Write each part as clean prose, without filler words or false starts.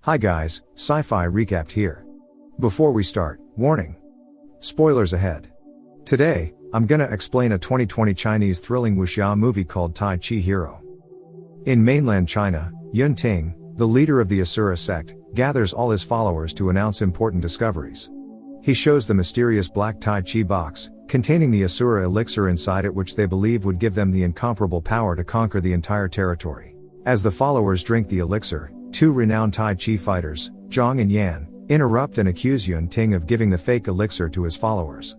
Hi guys, Sci-Fi Recapped here. Before we start, warning. Spoilers ahead. Today, I'm gonna explain a 2020 Chinese thrilling wuxia movie called Tai Chi Hero. In mainland China, Yuan Dynasty, the leader of the Asura sect, gathers all his followers to announce important discoveries. He shows the mysterious black Tai Chi box, containing the Asura elixir inside it, which they believe would give them the incomparable power to conquer the entire territory. As the followers drink the elixir, two renowned Tai Chi fighters, Zhong and Yan, interrupt and accuse Yuan Dynasty of giving the fake elixir to his followers.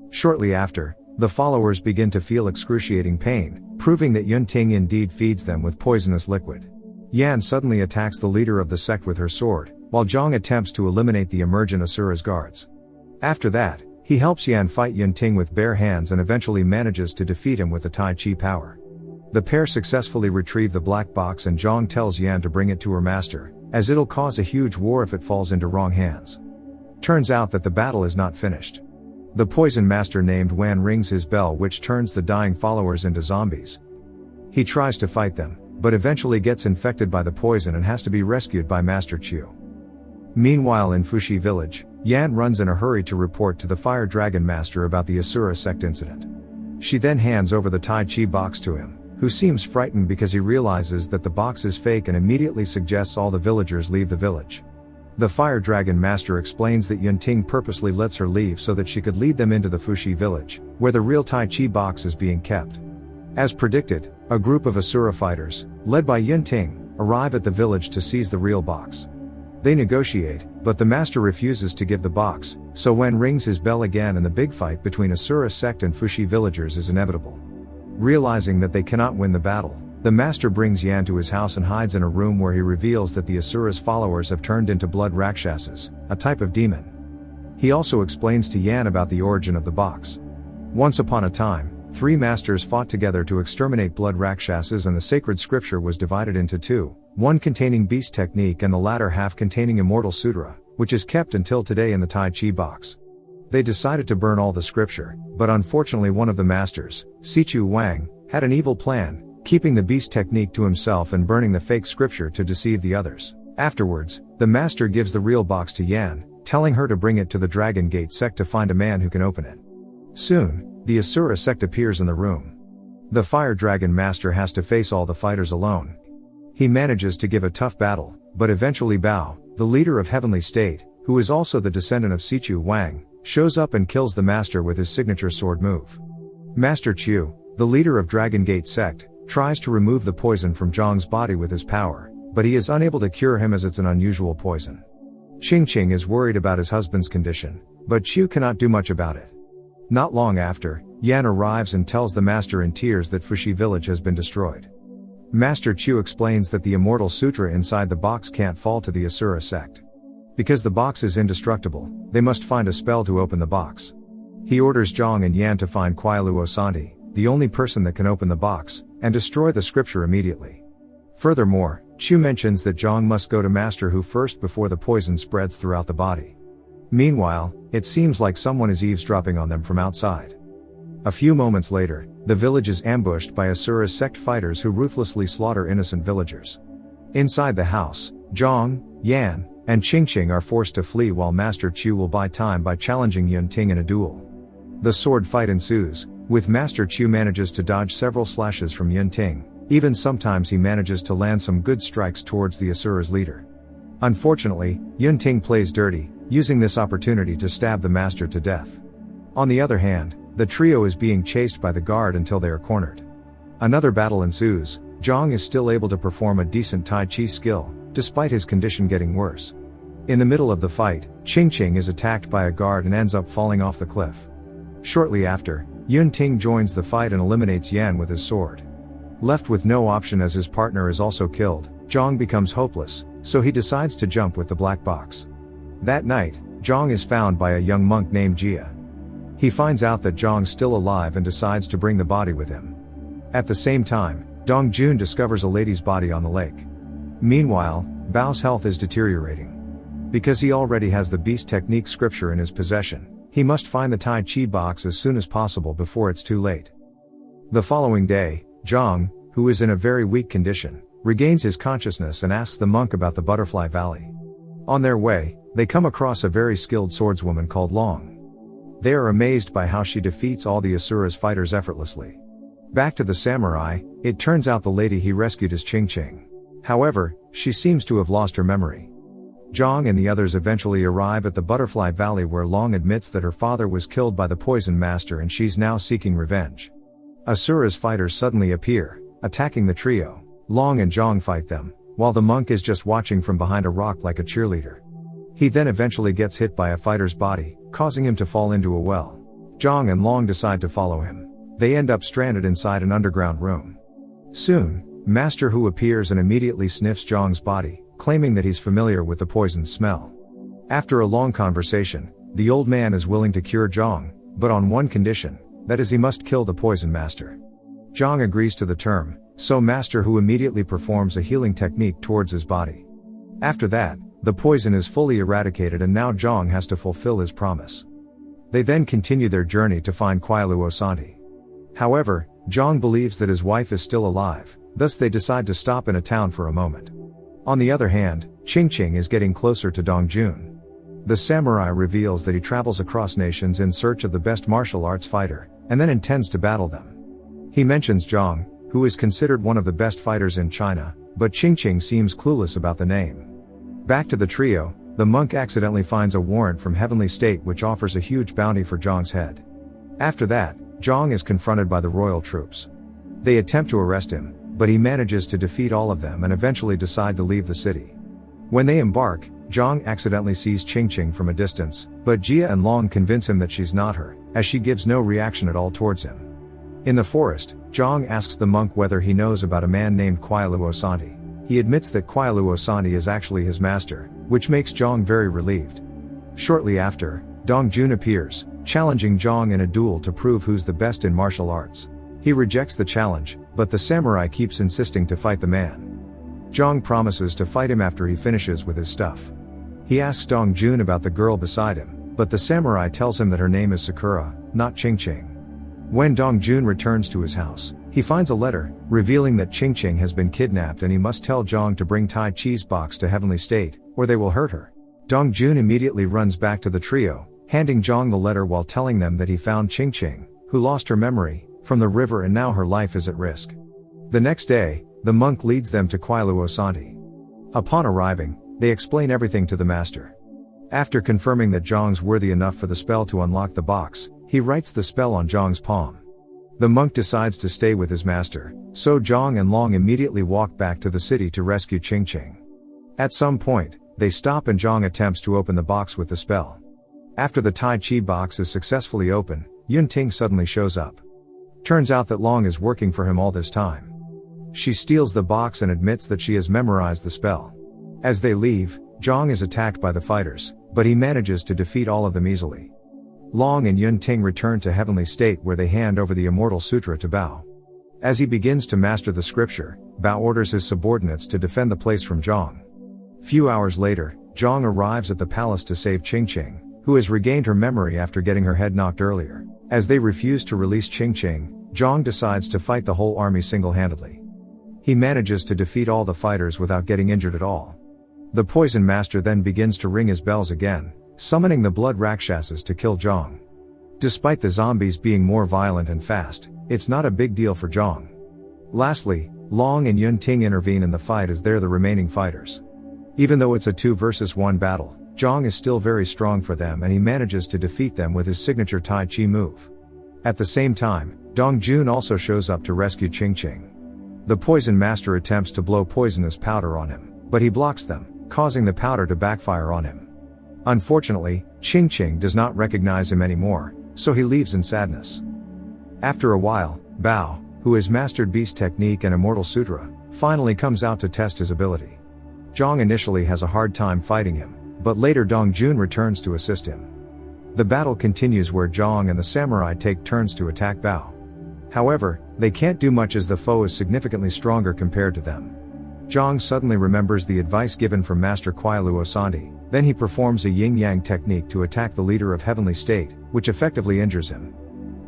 Shortly after, the followers begin to feel excruciating pain, proving that Yuan Dynasty indeed feeds them with poisonous liquid. Yan suddenly attacks the leader of the sect with her sword, while Zhong attempts to eliminate the emergent Asura's guards. After that, he helps Yan fight Yuan Dynasty with bare hands and eventually manages to defeat him with the Tai Chi power. The pair successfully retrieve the black box and Zhong tells Yan to bring it to her master, as it'll cause a huge war if it falls into wrong hands. Turns out that the battle is not finished. The poison master named Wan rings his bell, which turns the dying followers into zombies. He tries to fight them, but eventually gets infected by the poison and has to be rescued by Master Qiu. Meanwhile in Fushi village, Yan runs in a hurry to report to the Fire Dragon Master about the Asura sect incident. She then hands over the Tai Chi box to him, who seems frightened because he realizes that the box is fake and immediately suggests all the villagers leave the village. The Fire Dragon Master explains that Yuan Dynasty purposely lets her leave so that she could lead them into the Fushi village, where the real Tai Chi box is being kept. As predicted, a group of Asura fighters, led by Yuan Dynasty, arrive at the village to seize the real box. They negotiate, but the master refuses to give the box, so Wen rings his bell again and the big fight between Asura sect and Fushi villagers is inevitable. Realizing that they cannot win the battle, the master brings Yan to his house and hides in a room where he reveals that the Asura's followers have turned into blood rakshasas, a type of demon. He also explains to Yan about the origin of the box. Once upon a time, three masters fought together to exterminate blood rakshasas, and the sacred scripture was divided into two, one containing beast technique and the latter half containing immortal sutra, which is kept until today in the Tai Chi box. They decided to burn all the scripture, but unfortunately one of the masters, Sichu Wang, had an evil plan, keeping the beast technique to himself and burning the fake scripture to deceive the others. Afterwards, the master gives the real box to Yan, telling her to bring it to the Dragon Gate sect to find a man who can open it. Soon, the Asura sect appears in the room. The Fire Dragon Master has to face all the fighters alone. He manages to give a tough battle, but eventually Bao, the leader of Heavenly State, who is also the descendant of Sichu Wang, shows up and kills the master with his signature sword move. Master Qiu, the leader of Dragon Gate sect, tries to remove the poison from Zhong's body with his power, but he is unable to cure him as it's an unusual poison. Qing is worried about his husband's condition, but Qiu cannot do much about it. Not long after, Yan arrives and tells the master in tears that Fushi village has been destroyed. Master Qiu explains that the immortal sutra inside the box can't fall to the Asura sect. Because the box is indestructible, they must find a spell to open the box. He orders Zhong and Yan to find Xiuluomu, the only person that can open the box, and destroy the scripture immediately. Furthermore, Qiu mentions that Zhong must go to Master Hu first before the poison spreads throughout the body. Meanwhile, it seems like someone is eavesdropping on them from outside. A few moments later, the village is ambushed by Asura's sect fighters who ruthlessly slaughter innocent villagers. Inside the house, Zhong, Yan, and Qing are forced to flee while Master Qiu will buy time by challenging Yuan Dynasty in a duel. The sword fight ensues, with Master Qiu manages to dodge several slashes from Yuan Dynasty, even sometimes he manages to land some good strikes towards the Asura's leader. Unfortunately, Yuan Dynasty plays dirty, using this opportunity to stab the master to death. On the other hand, the trio is being chased by the guard until they are cornered. Another battle ensues. Zhong is still able to perform a decent Tai Chi skill, despite his condition getting worse. In the middle of the fight, Qing is attacked by a guard and ends up falling off the cliff. Shortly after, Yuan Dynasty joins the fight and eliminates Yan with his sword. Left with no option as his partner is also killed, Zhong becomes hopeless, so he decides to jump with the black box. That night, Zhong is found by a young monk named Jia. He finds out that Zhong's still alive and decides to bring the body with him. At the same time, Dong Jun discovers a lady's body on the lake. Meanwhile, Bao's health is deteriorating. Because he already has the beast technique scripture in his possession, he must find the Tai Chi box as soon as possible before it's too late. The following day, Zhong, who is in a very weak condition, regains his consciousness and asks the monk about the Butterfly Valley. On their way, they come across a very skilled swordswoman called Long. They are amazed by how she defeats all the Asura's fighters effortlessly. Back to the samurai, it turns out the lady he rescued is Ching. However, she seems to have lost her memory. Zhong and the others eventually arrive at the Butterfly Valley where Long admits that her father was killed by the Poison Master and she's now seeking revenge. Asura's fighters suddenly appear, attacking the trio. Long and Zhong fight them, while the monk is just watching from behind a rock like a cheerleader. He then eventually gets hit by a fighter's body, causing him to fall into a well. Zhong and Long decide to follow him. They end up stranded inside an underground room. Soon, Master Hu appears and immediately sniffs Zhong's body, claiming that he's familiar with the poison's smell. After a long conversation, the old man is willing to cure Zhong, but on one condition, that is he must kill the Poison Master. Zhong agrees to the term, so Master Hu immediately performs a healing technique towards his body. After that, the poison is fully eradicated and now Zhong has to fulfill his promise. They then continue their journey to find Xiuluomu. However, Zhong believes that his wife is still alive, thus they decide to stop in a town for a moment. On the other hand, Ching is getting closer to Dongjun. The samurai reveals that he travels across nations in search of the best martial arts fighter, and then intends to battle them. He mentions Zhong, who is considered one of the best fighters in China, but Ching seems clueless about the name. Back to the trio, the monk accidentally finds a warrant from Heavenly State which offers a huge bounty for Zhong's head. After that, Zhong is confronted by the royal troops. They attempt to arrest him, but he manages to defeat all of them and eventually decide to leave the city. When they embark, Zhong accidentally sees Ching from a distance, but Jia and Long convince him that she's not her, as she gives no reaction at all towards him. In the forest, Zhong asks the monk whether he knows about a man named Xiuluomu. He admits that Xiuluomu is actually his master, which makes Zhong very relieved. Shortly after, Dongjun appears, challenging Zhong in a duel to prove who's the best in martial arts. He rejects the challenge, but the samurai keeps insisting to fight the man. Zhong promises to fight him after he finishes with his stuff. He asks Dongjun about the girl beside him, but the samurai tells him that her name is Sakura, not Ching. When Dongjun returns to his house, he finds a letter, revealing that Ching has been kidnapped and he must tell Zhong to bring Tai Chi's box to Heavenly State, or they will hurt her. Dongjun immediately runs back to the trio, handing Zhong the letter while telling them that he found Ching, who lost her memory, from the river and now her life is at risk. The next day, the monk leads them to Xiuluomu. Upon arriving, they explain everything to the master. After confirming that Zhong's worthy enough for the spell to unlock the box, he writes the spell on Zhong's palm. The monk decides to stay with his master, so Zhong and Long immediately walk back to the city to rescue Ching. At some point, they stop and Zhong attempts to open the box with the spell. After the Tai Chi box is successfully open, Yun Ting suddenly shows up. Turns out that Long is working for him all this time. She steals the box and admits that she has memorized the spell. As they leave, Zhong is attacked by the fighters, but he manages to defeat all of them easily. Long and Yun Ting return to Heavenly State where they hand over the Immortal Sutra to Bao. As he begins to master the scripture, Bao orders his subordinates to defend the place from Zhong. Few hours later, Zhong arrives at the palace to save Ching, who has regained her memory after getting her head knocked earlier. As they refuse to release Ching, Zhong decides to fight the whole army single-handedly. He manages to defeat all the fighters without getting injured at all. The Poison Master then begins to ring his bells again, summoning the blood Rakshasas to kill Zhong. Despite the zombies being more violent and fast, it's not a big deal for Zhong. Lastly, Long and Yun Ting intervene in the fight as they're the remaining fighters. Even though it's a 2 versus 1 battle, Zhong is still very strong for them and he manages to defeat them with his signature Tai Chi move. At the same time, Dongjun also shows up to rescue Ching. The Poison Master attempts to blow poisonous powder on him, but he blocks them, causing the powder to backfire on him. Unfortunately, Ching does not recognize him anymore, so he leaves in sadness. After a while, Bao, who has mastered Beast Technique and Immortal Sutra, finally comes out to test his ability. Zhong initially has a hard time fighting him, but later Dongjun returns to assist him. The battle continues where Zhong and the samurai take turns to attack Bao. However, they can't do much as the foe is significantly stronger compared to them. Zhong suddenly remembers the advice given from Master Xiuluomu, then he performs a yin-yang technique to attack the leader of Heavenly State, which effectively injures him.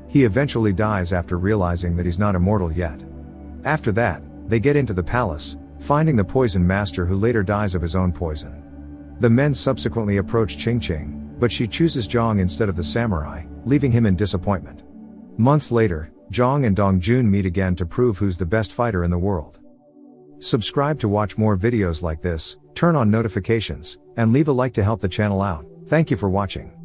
He eventually dies after realizing that he's not immortal yet. After that, they get into the palace, finding the Poison Master who later dies of his own poison. The men subsequently approach Ching, but she chooses Zhong instead of the samurai, leaving him in disappointment. Months later, Zhong and Dongjun meet again to prove who's the best fighter in the world. Subscribe to watch more videos like this, turn on notifications, and leave a like to help the channel out. Thank you for watching.